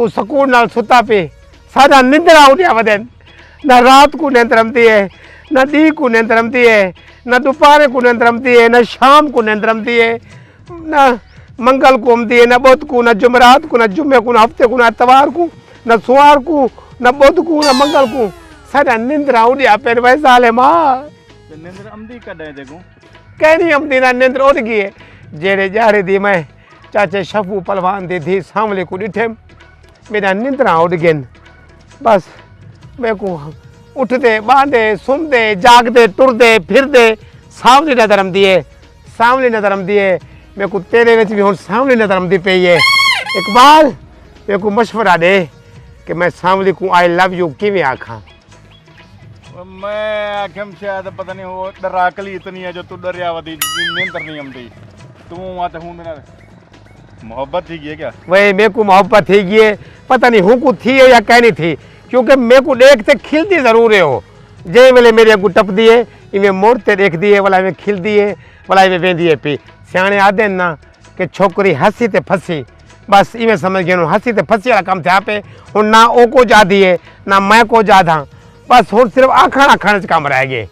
तू सुकून नाल सुता पे सादा निंद्रा उड़िया वदन ना रात को निंद्र रमती है ना दी को निंद्र रमती है ना दोपहर को निंद्र रमती है ना शाम को निंद्र रमती है ना मंगल को रमती है ना बुध को ना जुमरात को ना जुम्मे को ना हफ्ते को ना इतवार को ना सोमवार को ना बुध को ना मंगल को सादा निंद्रा उड़िया पे वैसा ले मां निंद्र अमदी कॾहिं जगू कहनी अमदी ना निंद्र उड़ गई है जेड़े जारे दी मैं चाचे शफू पलवान दी थी सामले को डिठे मेरा निंद्रा उड़ गई बस मेरे को उठते बांधे सुनते जागते टुरदे फिरदे सामने नजर आती है सामने नजर आती है मेरे को तेरे विच भी हुण सामने नजर आती पई है इकबाल मेरे को मशवरा दे कि मैं सामने को आई लव यू किवें आखां मैं आखिम शायद पता नहीं वो डराकली इतनी है जो तू डरिया वधी निंद्र नहीं आमदी तू वहाँ हूँ ना मोहब्बत थी है क्या वही मेरे को मोहब्बत थी है पता नहीं हूँ को थी है या कहनी थी क्योंकि मेरे को देखते खिलती ज़रूर है हो जे वेले मेरे अगू टप दिए इवें मोड़ते देख दिए वाला इवें खिल दिए वाला इवें वेंदी है पी सियाणे आदे ना कि छोकरी हसी ते फसी बस इवें समझ गए हसी ते फसी वाला काम थिया पे हुण ना ओ को जा दिए ना मैं को जा दा बस हुण सिर्फ आखण आखण च काम रह गए।